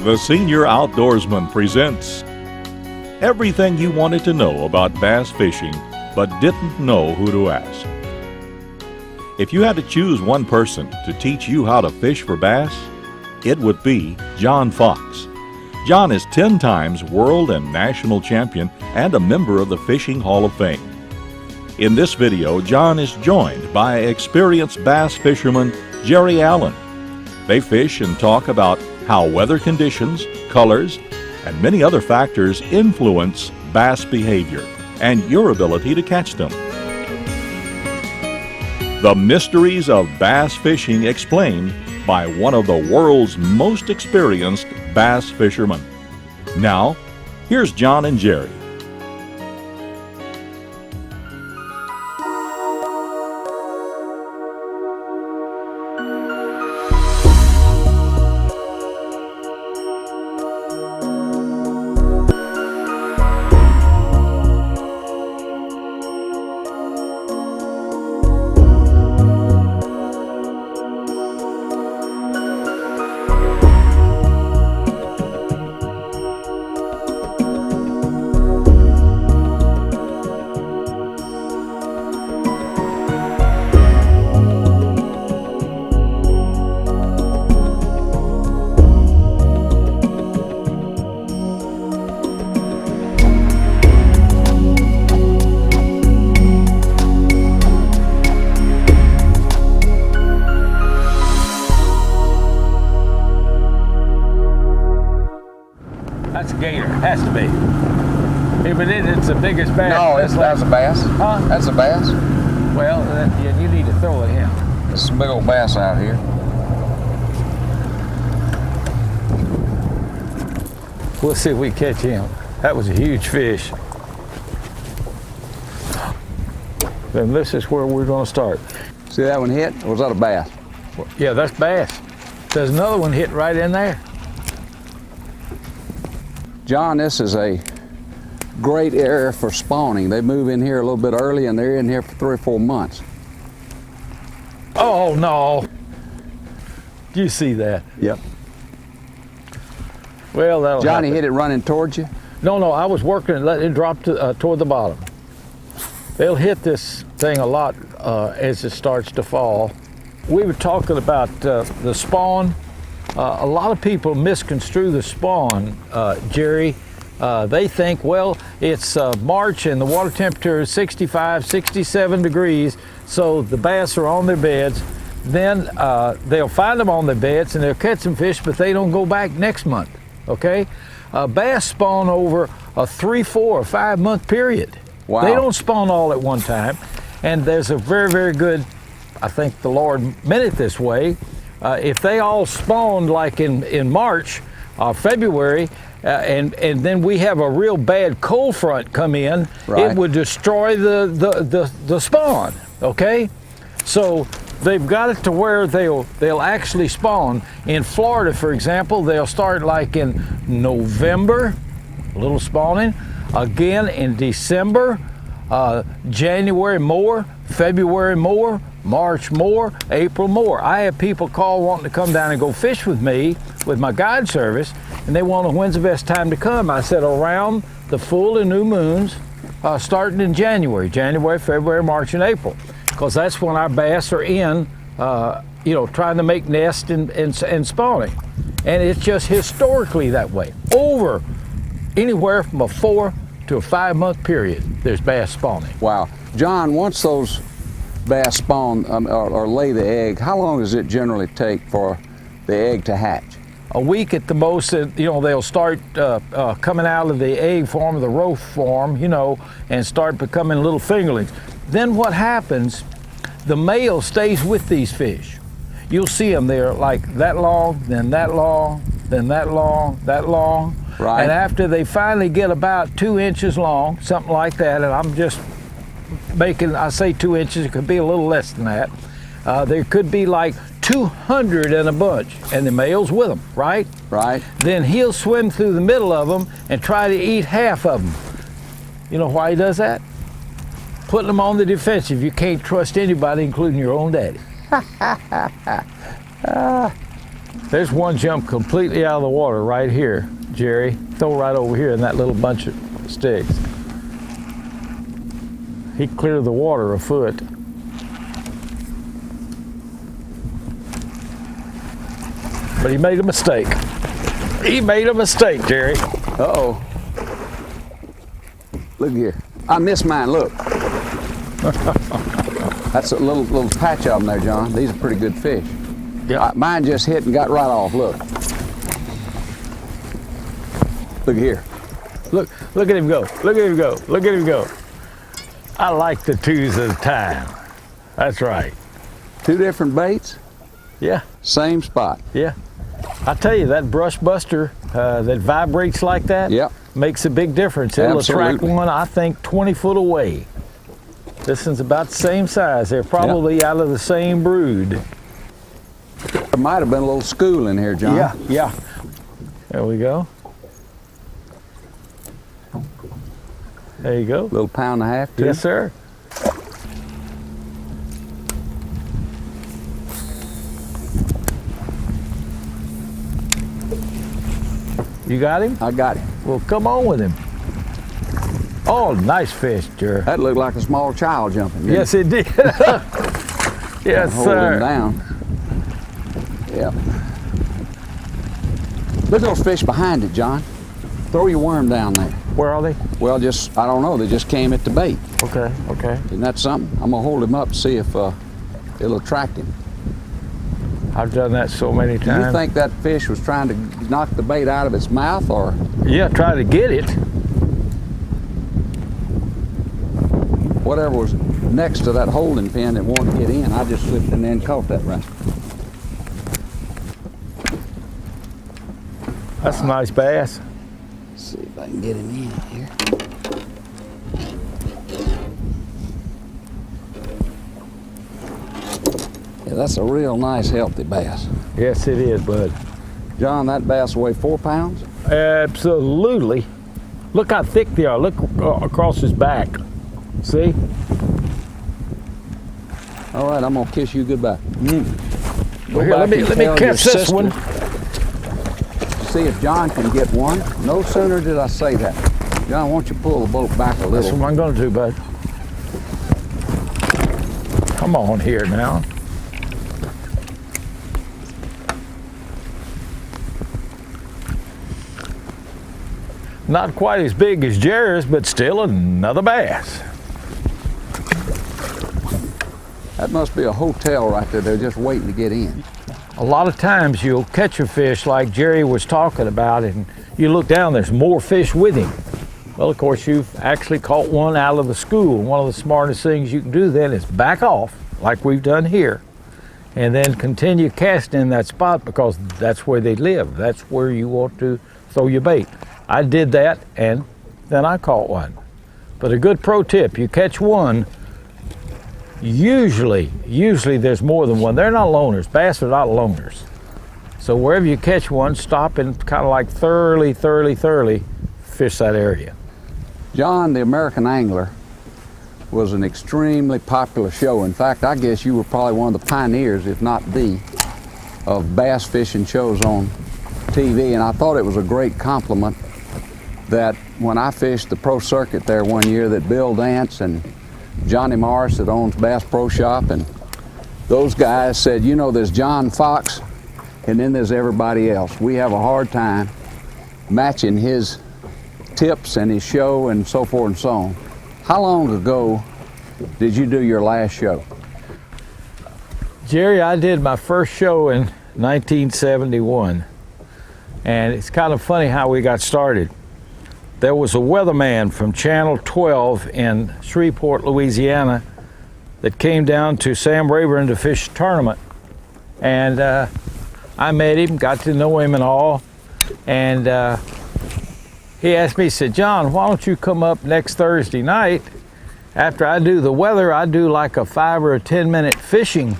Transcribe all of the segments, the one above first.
The Senior Outdoorsman presents everything you wanted to know about bass fishing but didn't know who to ask. If you had to choose one person to teach you how to fish for bass, it would be John Fox. John is 10 times world and national champion and a member of the Fishing Hall of Fame. In this video, John is joined by experienced bass fisherman Jerry Allen. They fish and talk about how weather conditions, colors, and many other factors influence bass behavior and your ability to catch them. The mysteries of bass fishing explained by one of the world's most experienced bass fishermen. Now, here's John and Jerry. That's a gator, has to be. If it is, it's the biggest bass. No, that's a bass. Huh? That's a bass. Well, you need to throw it in. There's some big old bass out here. We'll see if we catch him. That was a huge fish. Then this is where we're going to start. See that one hit? Or was that a bass? Yeah, that's bass. There's another one hit right in there. John, this is a great area for spawning. They move in here a little bit early and they're in here for 3 or 4 months. Oh, no. Do you see that? Yep. Well, that'll Johnny happen. hit it running towards you? No, I was working and letting it drop toward the bottom. They'll hit this thing a lot as it starts to fall. We were talking about the spawn. A lot of people misconstrue the spawn, Jerry. They think, well, it's March and the water temperature is 65, 67 degrees, so the bass are on their beds. Then they'll find them on their beds and they'll catch some fish, but they don't go back next month, okay? Bass spawn over a 3, 4, or 5 month period. Wow. They don't spawn all at one time. And there's a very, very good, I think the Lord meant it this way, if they all spawned like in March or February, and then we have a real bad cold front come in, right, it would destroy the spawn, okay? So they've got it to where they'll actually spawn. In Florida, for example, they'll start like in November, a little spawning, again in December, January more, February more, March more, April more. I have people call wanting to come down and go fish with me with my guide service, and they want to know when's the best time to come. I said around the full and new moons, starting in January, February, March, and April, because that's when our bass are in, trying to make nests and spawning. And it's just historically that way. Over anywhere from a 4 to a 5 month period, there's bass spawning. Wow. John, once those bass spawn or lay the egg, how long does it generally take for the egg to hatch? A week at the most. They'll start coming out of the egg form, the roe form, and start becoming little fingerlings. Then what happens, the male stays with these fish. You'll see them, they're like that long, then that long, then that long, that long. Right. And after they finally get about 2 inches long, something like that, and I'm just I say 2 inches, it could be a little less than that. There could be like 200 in a bunch, and the male's with them, right? Right. Then he'll swim through the middle of them and try to eat half of them. You know why he does that? Putting them on the defensive. You can't trust anybody, including your own daddy. There's one jump completely out of the water right here, Jerry. Throw right over here in that little bunch of sticks. He cleared the water a foot. But he made a mistake. He made a mistake, Jerry. Uh-oh. Look here. I missed mine, look. That's a little patch of them there, John. These are pretty good fish. Yeah. Mine just hit and got right off, look. Look here. Look at him go. Look at him go. Look at him go. I like the twos at a time. That's right. 2 different baits, Yeah, same spot. yeah. I tell you, that brush buster that vibrates like that Yep. makes a big difference. It'll attract Absolutely. one, I think, 20 foot away. This one's about the same size. They're probably out of the same brood. There might have been a little school in here, John. Yeah, yeah. There we go. There you go. Little pound and a half, too. Yes, sir. You got him? I got him. Well, come on with him. Oh, nice fish, Jerry. That looked like a small child jumping. didn't Yes, it did. Yes, Hold him sir. down. Yep. Look at those fish behind it, John. Throw your worm down there. Where are they? Well, I don't know. They just came at the bait. Okay, okay. Isn't that something? I'm going to hold him up to see if it'll attract him. I've done that so many Do times. you think that fish was trying to knock the bait out of its mouth, or? Yeah, try to get it. Whatever was next to that holding pin that wanted to get in, I just slipped in there and caught that rascal. That's a nice bass. Let's see if I can get him in here. Yeah, that's a real nice, healthy bass. Yes, it is, bud. John, that bass weighed 4 pounds? Absolutely. Look how thick they are. Look across his back. See? All right, I'm gonna kiss you goodbye. Well, here, back let me and tell catch your this one. See if John can get one. No sooner did I say that. John, why don't you pull the boat back a That's little? what I'm going to do, bud. Come on here now. Not quite as big as Jerry's, but still another bass. That must be a hotel right there. They're just waiting to get in. A lot of times you'll catch a fish like Jerry was talking about, and you look down, there's more fish with him. Well, of course, you've actually caught one out of the school. One of the smartest things you can do then is back off, like we've done here, and then continue casting in that spot, because that's where they live. That's where you want to throw your bait. I did that, and then I caught one. But a good pro tip, you catch one, usually there's more than one. They're not loners. Bass are not loners. So wherever you catch one, stop and kind of like thoroughly fish that area. John, the American Angler, was an extremely popular show. In fact, I guess you were probably one of the pioneers, if not the, of bass fishing shows on TV. And I thought it was a great compliment that when I fished the pro circuit there one year, that Bill Dance and Johnny Morris that owns Bass Pro Shop, and those guys said, you know, there's John Fox and then there's everybody else. We have a hard time matching his tips and his show and so forth and so on. How long ago did you do your last show? Jerry, I did my first show in 1971, and it's kind of funny how we got started. There was a weatherman from Channel 12 in Shreveport, Louisiana, that came down to Sam Rayburn to fish a tournament. And I met him, got to know him and all. And he asked me, he said, John, why don't you come up next Thursday night? After I do the weather, I do like a 5 or 10 minute fishing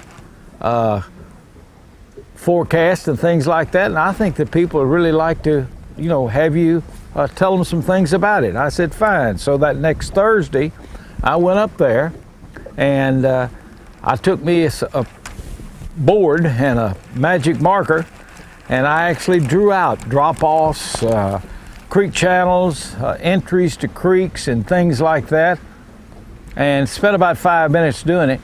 forecast and things like that. And I think that people would really like to, you know, have you tell them some things about it. I said, fine. So that next Thursday, I went up there, and I took me a board and a magic marker, and I actually drew out drop-offs, creek channels, entries to creeks and things like that, and spent about 5 minutes doing it.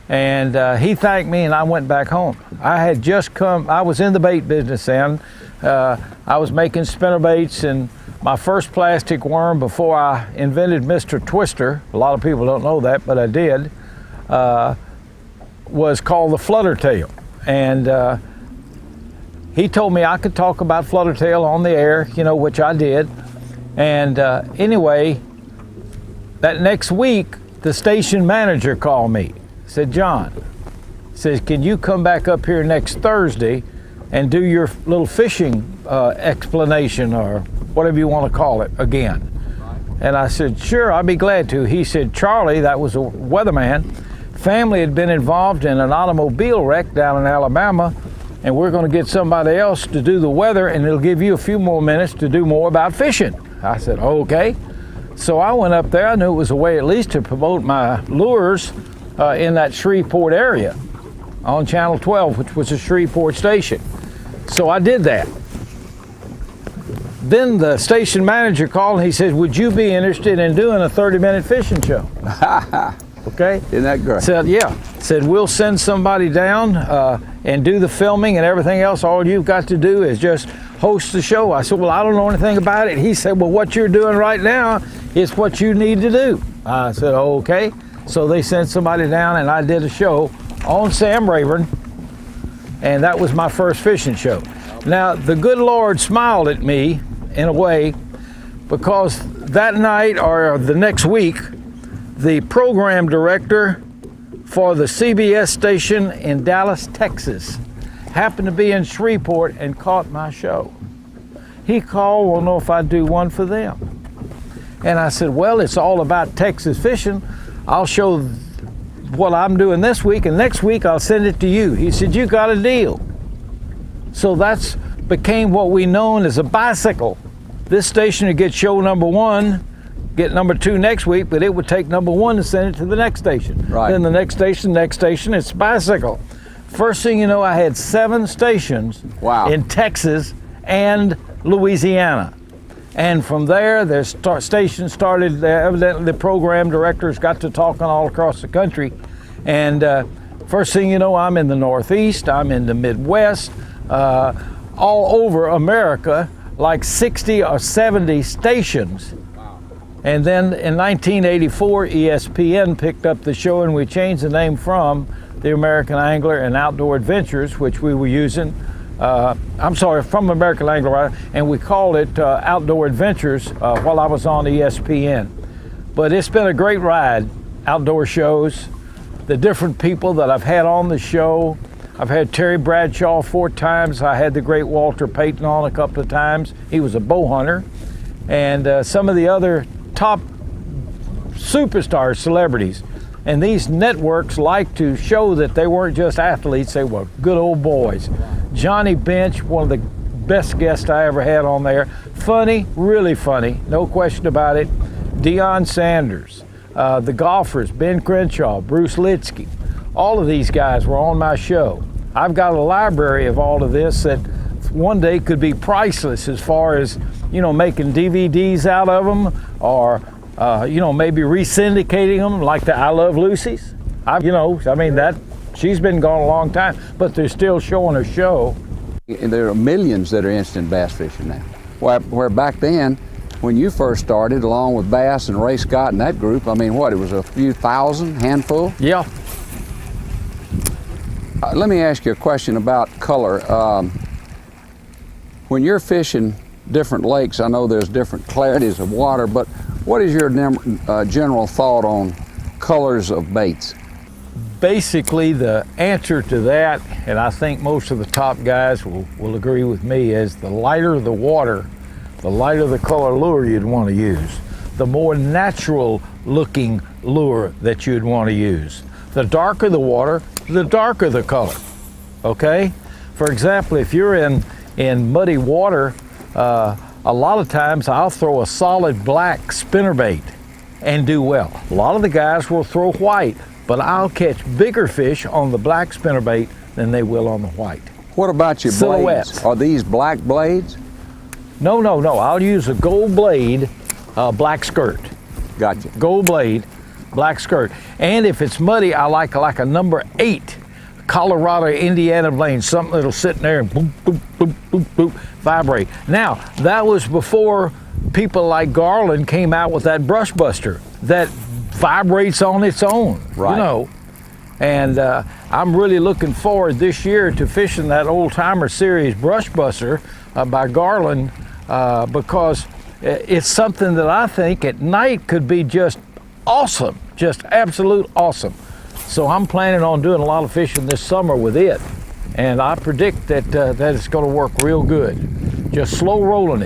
And he thanked me, and I went back home. I had just come, I was in the bait business then. I was making spinnerbaits, and my first plastic worm before I invented Mr. Twister, a lot of people don't know that, but I did, was called the flutter tail. And he told me I could talk about flutter tail on the air, you know, which I did. And anyway, that next week, the station manager called me. Said, John, says, can you come back up here next Thursday and do your little fishing explanation, or whatever you want to call it, again? And I said, sure, I'd be glad to. He said, Charlie, that was a weatherman, family had been involved in an automobile wreck down in Alabama, and we're going to get somebody else to do the weather, and it'll give you a few more minutes to do more about fishing. I said, okay. So I went up there. I knew it was a way at least to promote my lures in that Shreveport area on Channel 12, which was a Shreveport station. So I did that. Then the station manager called and he said, would you be interested in doing a 30-minute fishing show? Okay? Isn't that great? Said, yeah. Said, we'll send somebody down and do the filming and everything else. All you've got to do is just host the show. I said, well, I don't know anything about it. He said, well, what you're doing right now is what you need to do. I said, okay. So they sent somebody down, and I did a show on Sam Rayburn, and that was my first fishing show. Now, the good Lord smiled at me in a way, because that night or the next week, the program director for the CBS station in Dallas, Texas, happened to be in Shreveport and caught my show. He called, well, know if I'd do one for them. And I said, well, it's all about Texas fishing. I'll show what I'm doing this week, and next week I'll send it to you. He said, you got a deal. So that's became what we known as a bicycle. This station would get show number 1, get number 2 next week, but it would take number 1 to send it to the next station. Right. Then the next station, it's bicycle. First thing you know, I had 7 stations in Texas and Louisiana. And from there, their stations started, evidently the program directors got to talking all across the country. And first thing you know, I'm in the Northeast, I'm in the Midwest, all over America, like 60 or 70 stations. And then in 1984, ESPN picked up the show, and we changed the name from the American Angler and Outdoor Adventures, which we were using, from American Angler, and we called it Outdoor Adventures while I was on ESPN. But it's been a great ride, outdoor shows, the different people that I've had on the show. I've had Terry Bradshaw 4 times. I had the great Walter Payton on a couple of times. He was a bow hunter. And some of the other top superstar celebrities. And these networks like to show that they weren't just athletes, they were good old boys. Johnny Bench, one of the best guests I ever had on there. Funny, really funny, no question about it. Deion Sanders, the golfers, Ben Crenshaw, Bruce Litsky. All of these guys were on my show. I've got a library of all of this that one day could be priceless as far as, making DVDs out of them, or maybe re-syndicating them like the I Love Lucy's. She's been gone a long time, but they're still showing her show. There are millions that are interested in bass fishing now. Where back then, when you first started, along with Bass and Ray Scott and that group, it was a few thousand, handful? Yeah. Let me ask you a question about color. When you're fishing different lakes, I know there's different clarities of water, but what is your general thought on colors of baits? Basically, the answer to that, and I think most of the top guys will agree with me, is the lighter the water, the lighter the color lure you'd want to use, the more natural looking lure that you'd want to use. The darker the water, the darker the color, okay? For example, if you're in muddy water, a lot of times I'll throw a solid black spinnerbait and do well. A lot of the guys will throw white, but I'll catch bigger fish on the black spinnerbait than they will on the white. What about your silhouettes. blades? Are these black blades? No, no, no. I'll use a gold blade, black skirt. Gotcha. Gold blade, black skirt. And if it's muddy, I like a number 8 Colorado Indiana blade, something that'll sit in there and boop, boop, boop, boop, boop, vibrate. Now, that was before people like Garland came out with that brush buster that vibrates on its own, Right. you know. And I'm really looking forward this year to fishing that Old Timer Series brush buster by Garland because it's something that I think at night could be just awesome, just absolute awesome. So I'm planning on doing a lot of fishing this summer with it, and I predict that that it's going to work real good. Just slow rolling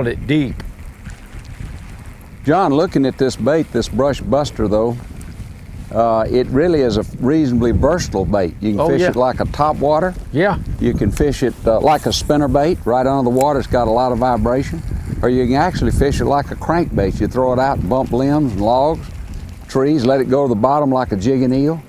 it deep. John, looking at this bait, this brush buster though, it really is a reasonably versatile bait. You can fish yeah. it like a topwater. Yeah. You can fish it like a spinner bait, right under the water. It's got a lot of vibration. Or you can actually fish it like a crankbait. You throw it out and bump limbs and logs, trees, let it go to the bottom like a jigging eel.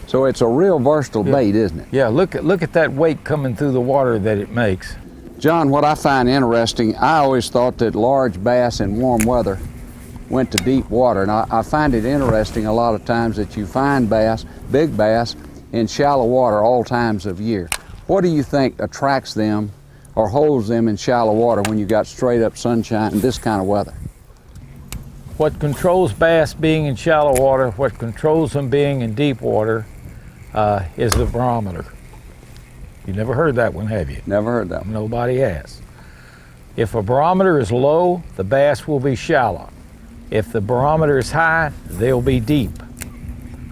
So it's a real versatile bait, isn't it? Yeah, look at that weight coming through the water that it makes. John, what I find interesting, I always thought that large bass in warm weather went to deep water, and I find it interesting a lot of times that you find bass, big bass, in shallow water all times of year. What do you think attracts them or holds them in shallow water when you got straight up sunshine and this kind of weather? What controls bass being in shallow water, what controls them being in deep water, is the barometer. You never heard that one, have you? Never heard that one. Nobody has. If a barometer is low, the bass will be shallow. If the barometer is high, they'll be deep.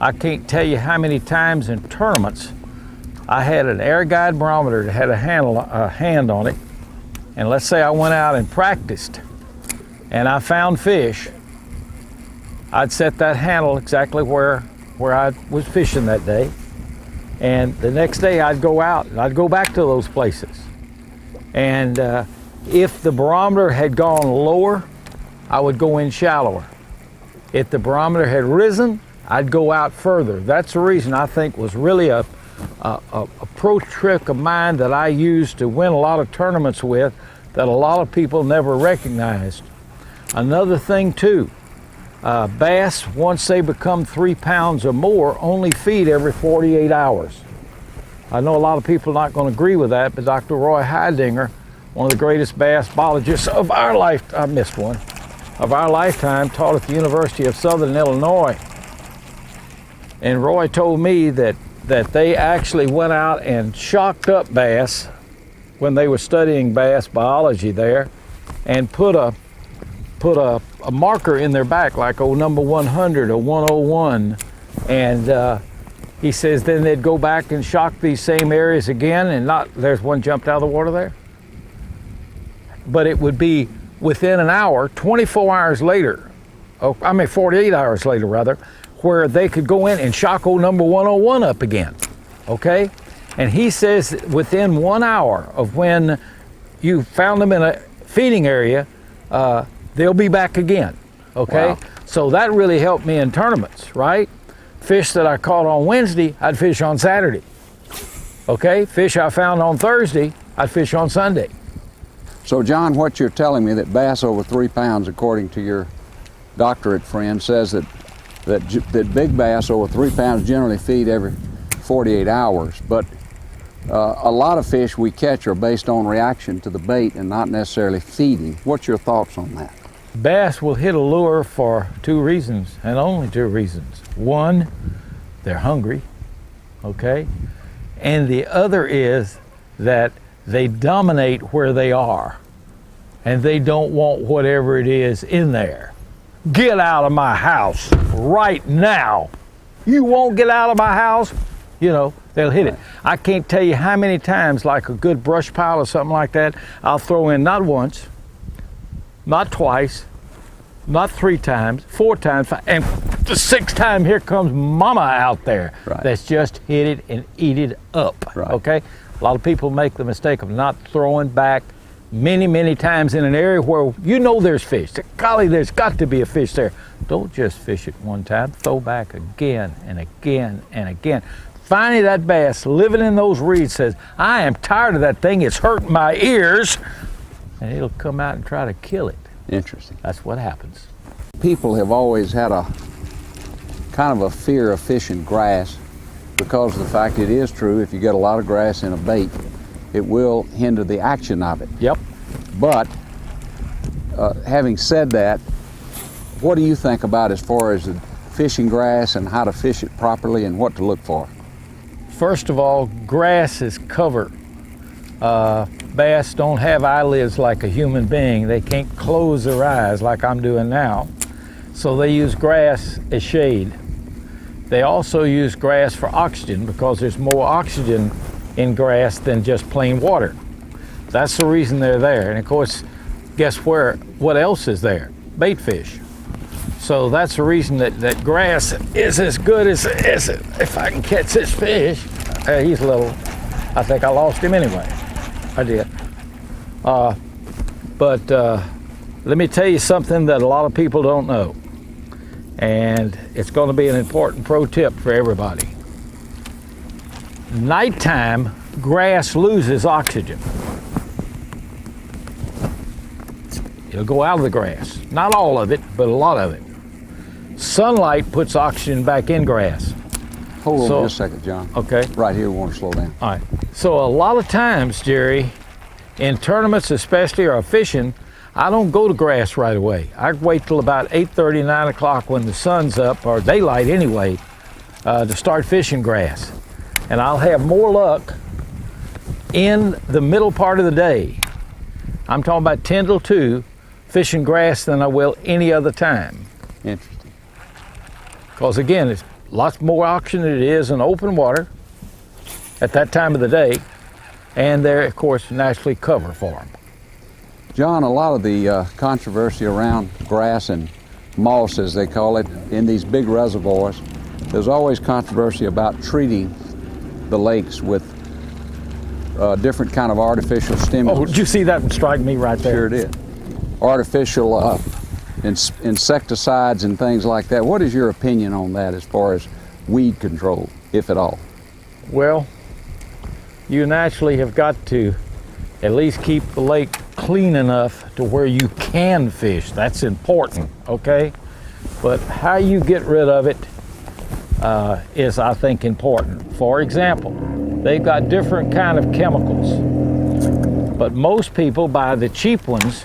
I can't tell you how many times in tournaments I had an air guide barometer that had a hand on it, and let's say I went out and practiced and I found fish, I'd set that handle exactly where I was fishing that day, and the next day I'd go out and I'd go back to those places. And if the barometer had gone lower, I would go in shallower. If the barometer had risen, I'd go out further. That's the reason I think was really a pro trick of mine that I used to win a lot of tournaments with that a lot of people never recognized. Another thing too, bass, once they become 3 pounds or more, only feed every 48 hours. I know a lot of people are not going to agree with that, but Dr. Roy Heidinger, one of the greatest bass biologists of our lifetime, I missed one, of our lifetime, taught at the University of Southern Illinois. And Roy told me that they actually went out and shocked up bass when they were studying bass biology there, and put a marker in their back, like number 100 or 101, and he says then they'd go back and shock these same areas again, and there's one jumped out of the water there, but it would be within an hour, 24 hours later, 48 hours later rather, where they could go in and shock number 101 up again, okay? And he says that within 1 hour of when you found them in a feeding area, they'll be back again, okay? Wow. So that really helped me in tournaments, right? Fish that I caught on Wednesday, I'd fish on Saturday, okay? Fish I found on Thursday, I'd fish on Sunday. So John, what you're telling me that bass over 3 pounds, according to your doctorate friend, says that big bass over 3 pounds generally feed every 48 hours, but a lot of fish we catch are based on reaction to the bait and not necessarily feeding. What's your thoughts on that? Bass will hit a lure for 2 reasons, and only 2 reasons. One, they're hungry, okay? And the other is that they dominate where they are, and they don't want whatever it is in there. Get out of my house right now. You won't get out of my house? You know, they'll hit it. I can't tell you how many times, like a good brush pile or something like that, I'll throw in not once, not twice, not 3 times, 4 times, 5, and the 6th time, here comes mama out there. Right. That's just hit it and eat it up, right. Okay? A lot of people make the mistake of not throwing back many times in an area where you know there's fish. Golly, there's got to be a fish there. Don't just fish it one time. Throw back again and again and again. finally that bass living in those reeds says, I am tired of that thing, it's hurting my ears, and it'll come out and try to kill it. Interesting. That's what happens. People have always had a kind of a fear of fishing grass because of the fact it is true, if you get a lot of grass in a bait, it will hinder the action of it. Yep. But having said that, what do you think about as far as fishing grass and how to fish it properly and what to look for? First of all, grass is cover. Bass don't have eyelids like a human being. They can't close their eyes like I'm doing now. So they use grass as shade. They also use grass for oxygen because there's more oxygen in grass than just plain water. That's the reason they're there. And of course, guess what else is there? Bait fish. So that's the reason that grass is as good as if I can catch this fish. He's little. I think I lost him anyway. I did. But let me tell you something that a lot of people don't know. And it's going to be an important pro tip for everybody. Nighttime, grass loses oxygen. It'll go out of the grass. Not all of it, but a lot of it. Sunlight puts oxygen back in grass. Hold on just a second, John. Okay. Right here, we want to slow down. All right. So a lot of times, Jerry, in tournaments especially or fishing, I don't go to grass right away. I wait till about 8:30, 9 o'clock when the sun's up, or daylight anyway, to start fishing grass. And I'll have more luck in the middle part of the day. I'm talking about 10 till 2, fishing grass than I will any other time. Interesting. Because again, it's lots more oxygen than it is in open water at that time of the day, and they're, of course, naturally cover for them. John, a lot of the controversy around grass and moss, as they call it, in these big reservoirs, there's always controversy about treating the lakes with different kind of artificial stimulants. Oh, did you see that one strike me right there? Sure did. Artificial insecticides and things like that. What is your opinion on that as far as weed control, if at all? Well, you naturally have got to at least keep the lake clean enough to where you can fish. That's important, okay? But how you get rid of it is, I think, important. For example, they've got different kind of chemicals, but most people buy the cheap ones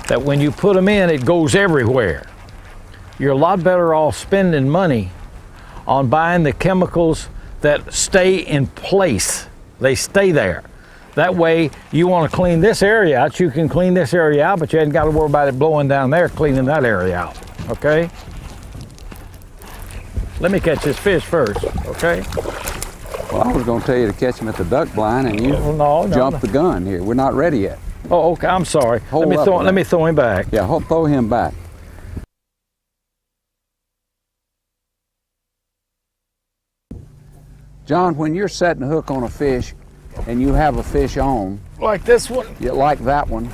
that when you put them in, it goes everywhere. You're a lot better off spending money on buying the chemicals that stay in place. They stay there. That way, you want to clean this area out, you can clean this area out, but you ain't got to worry about it blowing down there, cleaning that area out, okay? Let me catch this fish first, okay? Well, I was going to tell you to catch him at the duck blind, and you No. jumped the gun here. We're not ready yet. Oh, okay, I'm sorry. Let me throw him back. Yeah, throw him back. John, when you're setting a hook on a fish and you have a fish on, Like this one? like that one,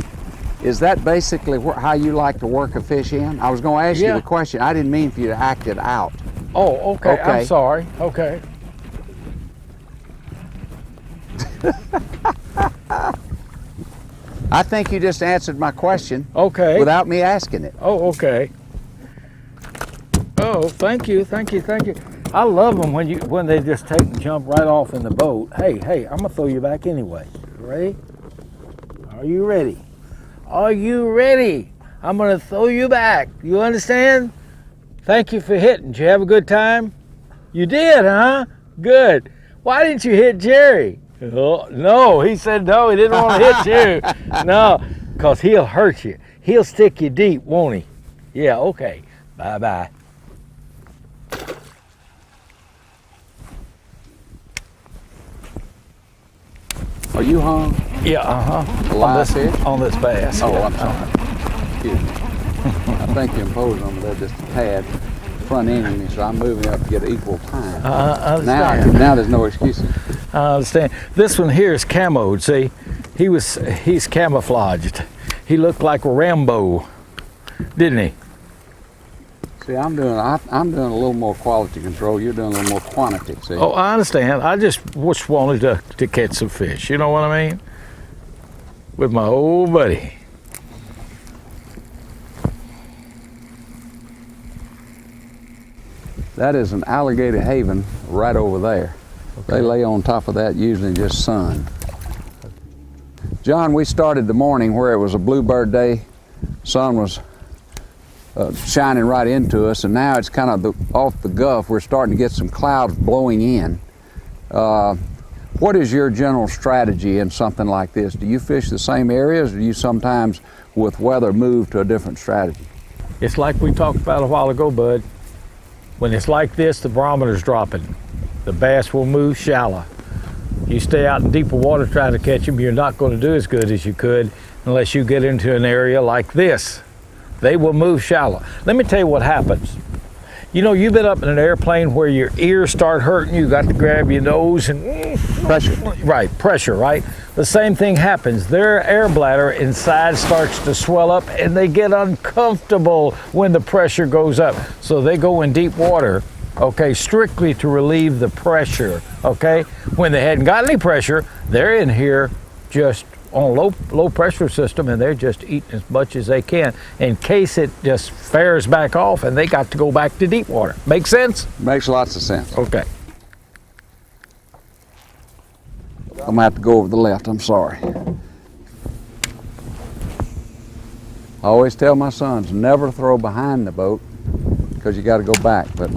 is that basically how you like to work a fish in? I was going to ask you the question. I didn't mean for you to act it out. Oh, okay. I'm sorry. Okay. I think you just answered my question. Okay. Without me asking it. Oh, okay. Oh, thank you. I love them when they just take and jump right off in the boat. Hey, I'm gonna throw you back anyway. Ready? Are you ready? Are you ready? I'm gonna throw you back. You understand? Thank you for hitting. Did you have a good time? You did, huh? Good. Why didn't you hit Jerry? Oh, no, he said no, he didn't want to hit you. No, because he'll hurt you. He'll stick you deep, won't he? Yeah, okay. Bye-bye. Are you hung? Yeah, uh-huh. Live fish? On this bass. Oh, I'm sorry. Excuse me. I think you're imposing on me there just a tad. Front ending me, so I'm moving up to get equal time. I understand. Now there's no excuses. I understand. This one here is camoed, see? He's camouflaged. He looked like Rambo, didn't he? See, I'm doing a little more quality control. You're doing a little more quantity. See? Oh, I understand. I just wanted to catch some fish. You know what I mean? With my old buddy. That is an alligator haven right over there. Okay. They lay on top of that usually just sun. John, we started the morning where it was a bluebird day. Sun was shining right into us, and now it's kind of off the Gulf. We're starting to get some clouds blowing in. What is your general strategy in something like this? Do you fish the same areas, or do you sometimes, with weather, move to a different strategy? It's like we talked about a while ago, Bud. When it's like this, the barometer's dropping. The bass will move shallow. You stay out in deeper water trying to catch them, you're not going to do as good as you could unless you get into an area like this. They will move shallow. Let me tell you what happens. You know, you've been up in an airplane where your ears start hurting, you got to grab your nose and pressure. Right, pressure, right? The same thing happens. Their air bladder inside starts to swell up and they get uncomfortable when the pressure goes up. So they go in deep water, okay, strictly to relieve the pressure, okay? When they hadn't got any pressure, they're in here just on a low pressure system, and they're just eating as much as they can in case it just fares back off and they got to go back to deep water. Make sense? Makes lots of sense. Okay. I'm gonna have to go over the left, I'm sorry. I always tell my sons, never throw behind the boat because you got to go back, but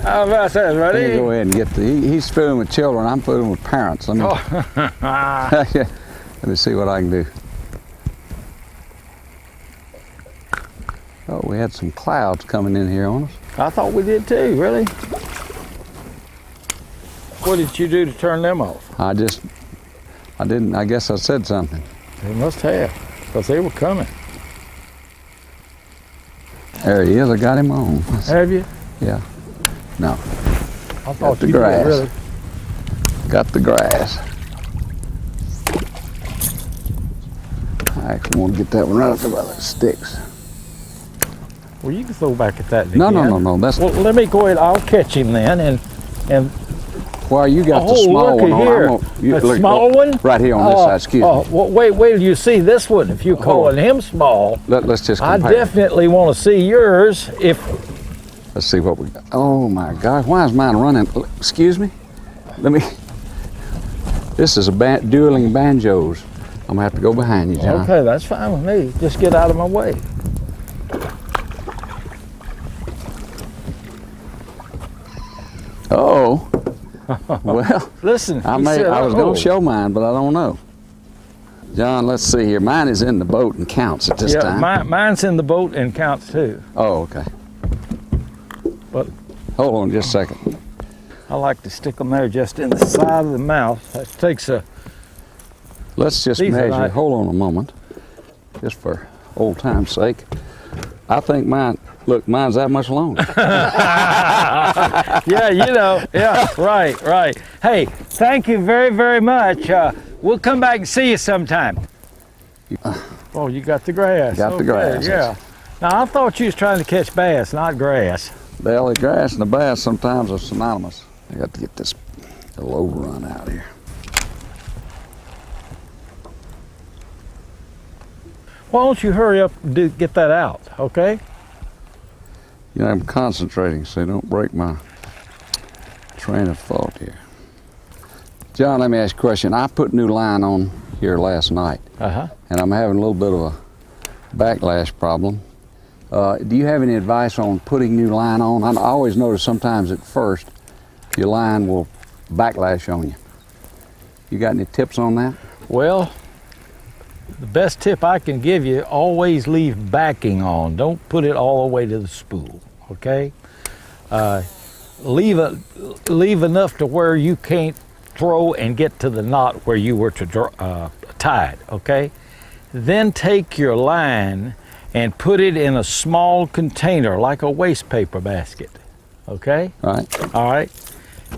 How about that, let me ready? go ahead and get he's fooling with children, I'm fooling with parents. Let me, let me see what I can do. Oh, we had some clouds coming in here on us. I thought we did too, really. What did you do to turn them off? I didn't, I guess I said something. They must have, because they were coming. There he is, I got him on. Have you? Yeah. No. I thought the you grass. did, really. Got the grass. I actually want to get that one right up there by the sticks. Well, you can throw back at that No, again. no. That's Well, let me go ahead. I'll catch him then, and well, you got the oh, small looky one here. on. The small one? Right here on this side. Excuse me. Well, wait till you see this one. If you're calling him small, Let's just I compare. definitely want to see yours. Let's see what we got. Oh my gosh, why is mine running? Excuse me? This is a dueling banjos. I'm gonna have to go behind you, John. Okay, that's fine with me. Just get out of my way. Oh. Well, Listen, I was gonna show mine, but I don't know. John, let's see here. Mine is in the boat and counts at this time. Mine's in the boat and counts too. Oh, okay. But hold on just a second. I like to stick them there just in the side of the mouth. That takes a... Let's just measure. Hold on a moment, just for old time's sake. I think mine, look, mine's that much longer. Yeah, you know, yeah, right. Hey, thank you very, very much. We'll come back and see you sometime. Oh, you got the grass. Got the grass. Yeah. Now, I thought you was trying to catch bass, not grass. Well, the grass and the bass sometimes are synonymous. I got to get this little overrun out here. Why don't you hurry up and get that out, okay? You know, I'm concentrating so don't break my train of thought here. John, let me ask you a question. I put new line on here last night, and I'm having a little bit of a backlash problem. Do you have any advice on putting new line on? I always notice sometimes at first your line will backlash on you. You got any tips on that? Well, the best tip I can give you, always leave backing on. Don't put it all the way to the spool, okay? Leave enough to where you can't throw and get to the knot where you were to tie it, okay? Then take your line and put it in a small container like a waste paper basket, okay? All right. All right.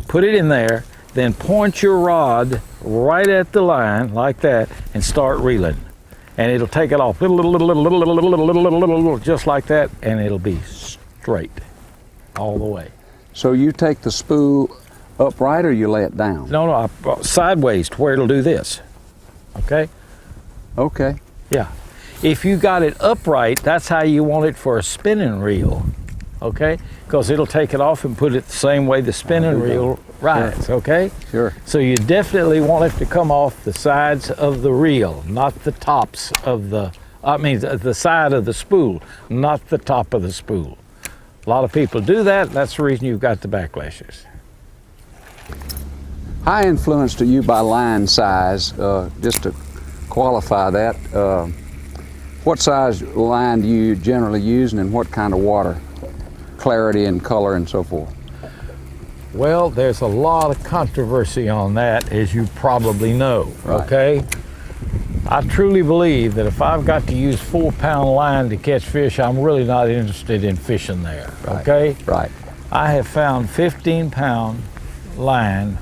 Put it in there. then point your rod right at the line like that and start reeling. And it'll take it off, little, just like that, and it'll be straight all the way. So you take the spool upright or you lay it down? No, sideways to where it'll do this. Okay? Okay. Yeah. If you got it upright, that's how you want it for a spinning reel. Okay? Because it'll take it off and put it the same way the spinning reel rides. Okay? Sure. So you definitely want it to come off the sides of the reel, not the tops of the side of the spool, not the top of the spool. A lot of people do that. That's the reason you've got the backlashes. How influenced are you by line size? Just to qualify that, what size line do you generally use, and what kind of water? Clarity and color and so forth. Well, there's a lot of controversy on that, as you probably know, Right. okay? I truly believe that if I've got to use 4-pound line to catch fish, I'm really not interested in fishing there, okay? Right. I have found 15-pound line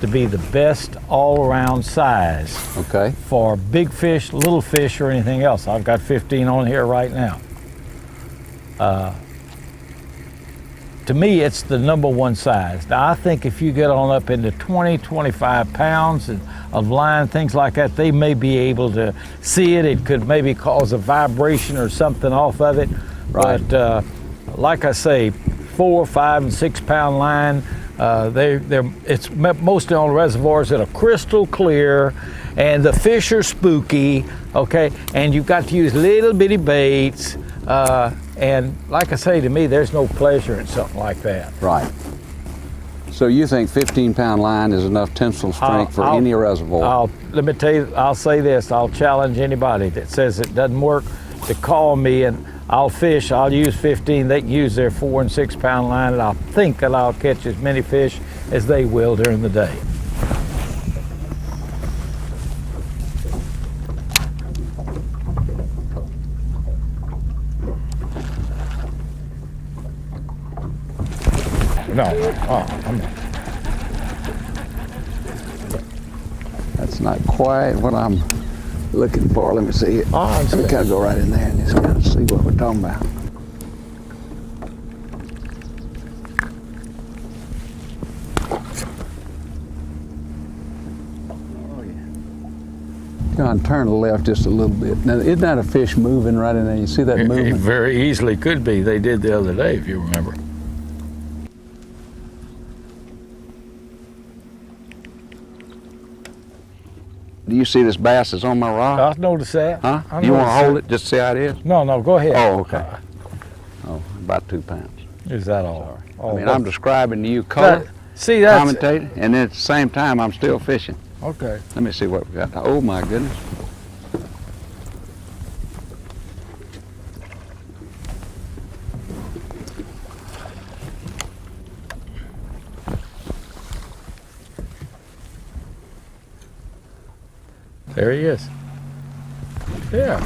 to be the best all-around size Okay. for big fish, little fish, or anything else. I've got 15 on here right now. To me, it's the #1 size. Now, I think if you get on up into 20, 25 pounds of line, things like that, they may be able to see it. It could maybe cause a vibration or something off of it. Right. But like I say, 4, 5, and 6-pound line, it's mostly on reservoirs that are crystal clear, and the fish are spooky, okay? And you've got to use little bitty baits. And like I say, to me, there's no pleasure in something like that. Right. So you think 15-pound line is enough tensile strength for any reservoir? Let me tell you, I'll say this, I'll challenge anybody that says it doesn't work to call me, and I'll fish, I'll use 15, they can use their 4 and 6-pound line, and I think that I'll catch as many fish as they will during the day. No, I'm not. That's not quite what I'm looking for. Let me see it. Let me kind of go right in there and just kind of see what we're talking about. Oh yeah. Go on, turn to the left just a little bit. Now, isn't that a fish moving right in there? You see that It movement? very easily could be. They did the other day, if you remember. Do you see this bass is on my rod? I noticed that. Huh? I You want to noticed hold that. it just to see how it is? No, go ahead. Oh, okay. Oh, about 2 pounds. Is that all? I mean, I'm describing to you color, See, that's commentating, and then at the same time, I'm still fishing. okay. Let me see what we got. Oh my goodness. There he is. Yeah.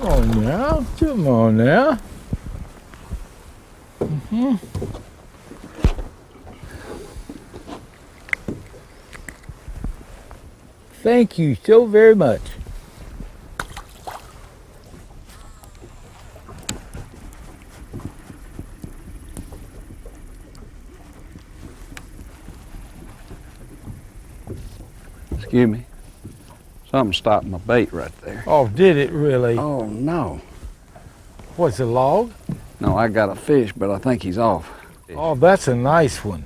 Oh, now, come on now. Thank you so very much. Excuse me. Something stopped my bait right there. Oh, did it really? Oh no. What's a log? No, I got a fish, but I think he's off. Oh, that's a nice one.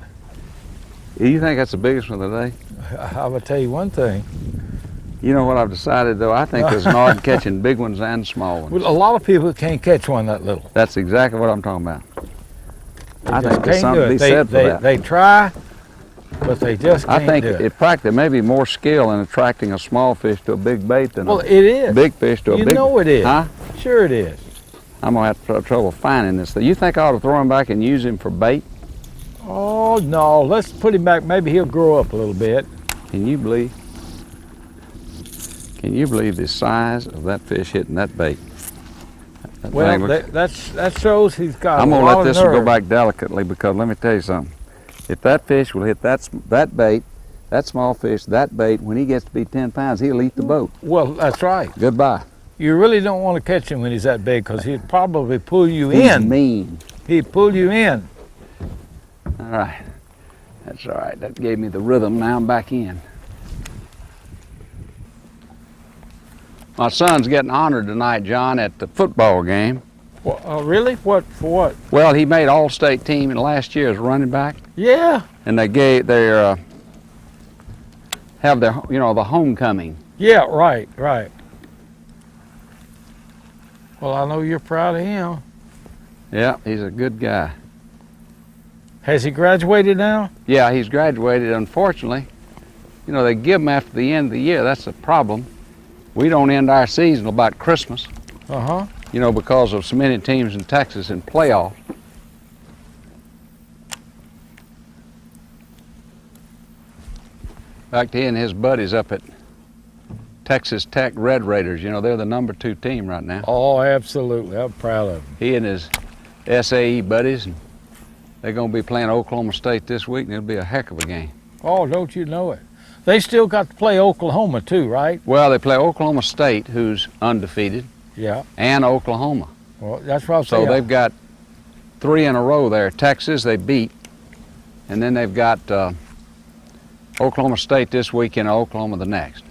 You think that's the biggest one today? I will tell you one thing. You know what I've decided though? I think there's an art in catching big ones and small ones. Well, a lot of people can't catch one that little. That's exactly what I'm talking about. I They think just there's can't something do to it. be said for that. They try, but they just can't I think do it. it practically may be more skill in attracting a small fish to a big bait than Well, a it is. big fish to a You big. know it is. Huh? Sure it is. I'm gonna have trouble finding this thing. You think I ought to throw him back and use him for bait? Oh, no. Let's put him back. Maybe he'll grow up a little bit. Can you believe? Can you believe the size of that fish hitting that bait? That Well, thing looks- that shows he's got I'm a gonna lot let of this one go nerve. back delicately because let me tell you something. If that fish will hit that bait, that small fish, that bait, when he gets to be 10 pounds, he'll eat the boat. Well, that's right. Goodbye. You really don't want to catch him when he's that big because he'd probably pull you He's in. mean. He'd pull you in. All right. That's all right. That gave me the rhythm. Now I'm back in. My son's getting honored tonight, John, at the football game. Well, really? What for? What? Well, he made All-State team in last year as running back, Yeah. and they have their the homecoming. Yeah. Right. Right. Well, I know you're proud of him. Yeah, he's a good guy. Has he graduated now? Yeah, he's graduated. Unfortunately, they give him after the end of the year. That's the problem. We don't end our season about Christmas. Uh-huh. Because of so many teams in Texas in playoffs. In fact, he and his buddies up at Texas Tech Red Raiders, they're the number 2 team right now. Oh, absolutely. I'm proud of him. He and his SAE buddies, and they're going to be playing Oklahoma State this week, and it'll be a heck of a game. Oh, don't you know it? They still got to play Oklahoma too, right? Well, they play Oklahoma State, who's undefeated, Yeah. and Oklahoma. Well, that's what I'm So saying. they've got 3 in a row there. Texas, they beat, and then they've got Oklahoma State this week and Oklahoma the next.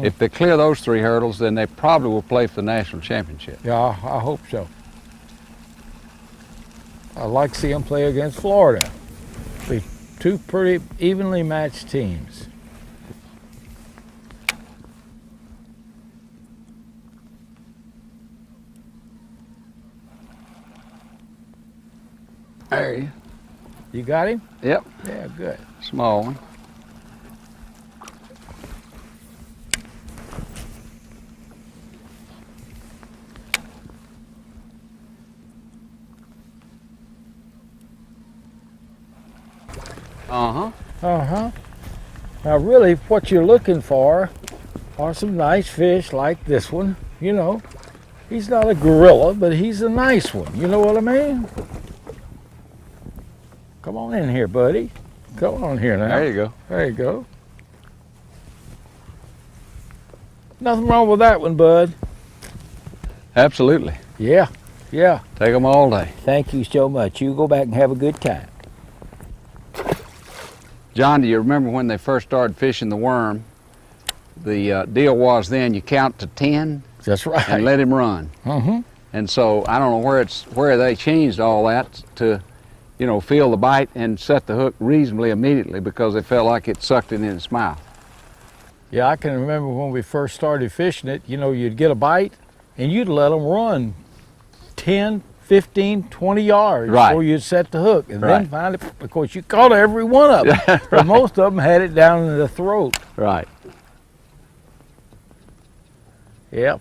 If they clear those 3 hurdles, then they probably will play for the national championship. Yeah, I hope so. I like to see them play against Florida. Be 2 pretty evenly matched teams. There you. You got him? Yep, Yeah, good. small one. Uh-huh. Uh-huh. Now really what you're looking for are some nice fish like this one. He's not a gorilla, but he's a nice one. You know what I mean? Come on in here, buddy. Come on here now. There you go. There you go. Nothing wrong with that one, bud. Absolutely. Yeah, yeah. Take them all day. Thank you so much. You go back and have a good time. John, do you remember when they first started fishing the worm? The deal was then you count to 10 That's right. and let him run. Mm-hmm. And so I don't know where they changed all that to, feel the bite and set the hook reasonably immediately because they felt like it sucked it in its mouth. Yeah, I can remember when we first started fishing it, you'd get a bite and you'd let them run 10, 15, 20 yards Right. before you'd set the hook. And Right. then finally, of course, you caught every one of them. Right. But most of them had it down in the throat. Right. Yep.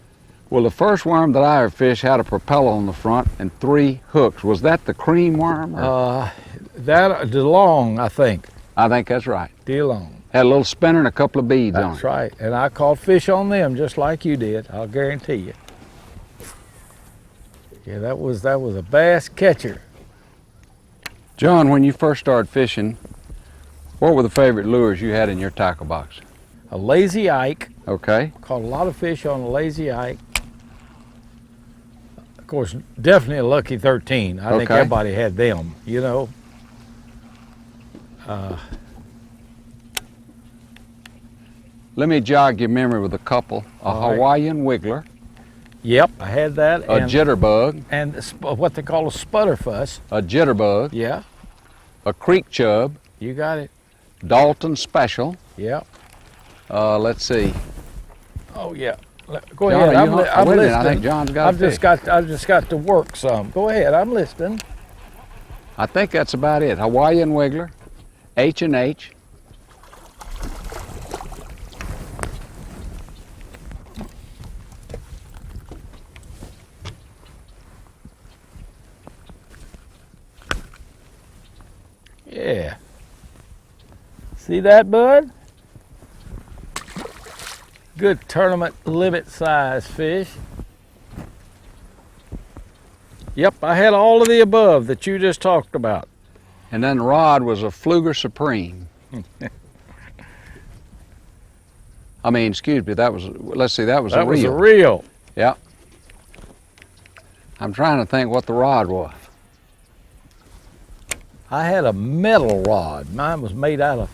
Well, the first worm that I ever fished had a propeller on the front and 3 hooks. Was that the cream worm? Or? That DeLong, I think. I think that's right. DeLong. Had a little spinner and a couple of beads on it. That's right. And I caught fish on them just like you did. I'll guarantee you. Yeah, that was a bass catcher. John, when you first started fishing, what were the favorite lures you had in your tackle box? A lazy Ike. Okay. Caught a lot of fish on a lazy Ike. Of course, definitely a Lucky 13. I think Okay. everybody had them, Let me jog your memory with a couple. A All right. Hawaiian wiggler, Yep, I had that. a jitterbug, And what they call a sputterfuss. a jitterbug, Yeah, a creek chub, you got it. Dalton special. Yep. Let's see. Oh yeah. Go John, ahead. are I'm, you li- on- I'm wait a minute, listening. I think John's got a I've just got to work some. Go ahead. I'm listening. I think that's about it. Hawaiian wiggler, H&H. Yeah. See that, bud? Good tournament limit size fish. Yep, I had all of the above that you just talked about. And then the rod was a Fluger Supreme. I mean, excuse me, that was, let's see, that was a reel. That was a reel. Yep. I'm trying to think what the rod was. I had a metal rod. Mine was made out of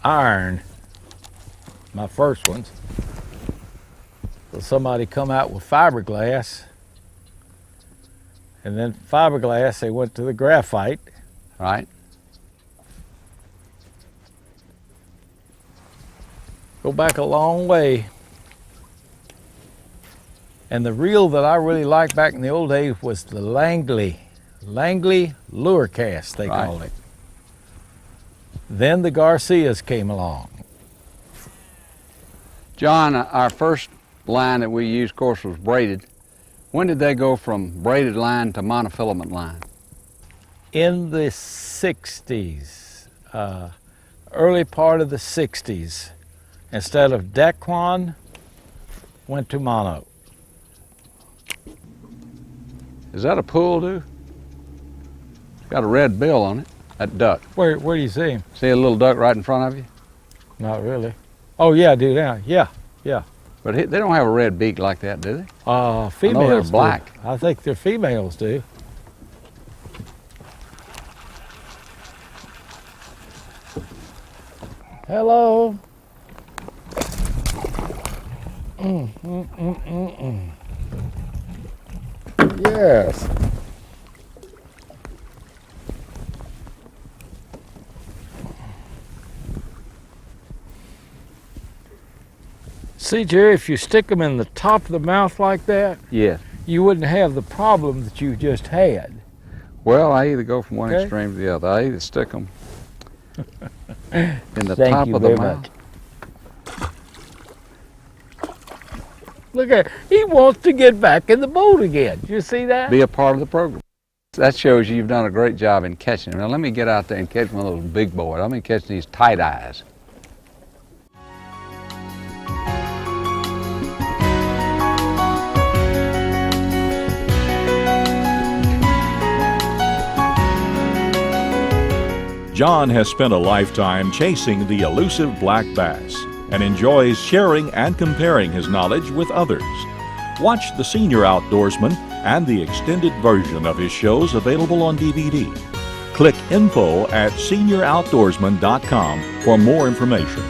iron. My first ones. So somebody come out with fiberglass. And then fiberglass, they went to the graphite. Right? Go back a long way. And the reel that I really liked back in the old days was the Langley lure cast, they called it. Then the Garcias came along. John, our first line that we used, of course, was braided. When did they go from braided line to monofilament line? In the 60s, early part of the 60s, instead of Dequan, went to mono. Is that a pool, dude? It's got a red bill on it, that duck. Where do you see him? See a little duck right in front of you? Not really. Oh yeah, I do now. Yeah. But they don't have a red beak like that, do they? Females they're black. do. I think they're females do. Hello. Yes. See, Jerry, if you stick them in the top of the mouth like that, Yes. you wouldn't have the problem that you just had. Well, I either go from one Okay. extreme to the other. I either stick them in the Thank top you of the very mouth. much. Look at, he wants to get back in the boat again. You see that? Be a part of the program. That shows you've done a great job in catching them. Now let me get out there and catch one of those big boys. I'm catching these tight eyes. John has spent a lifetime chasing the elusive black bass and enjoys sharing and comparing his knowledge with others. Watch The Senior Outdoorsman and the extended version of his shows available on DVD. Click info at seniorouttoorsman.com for more information.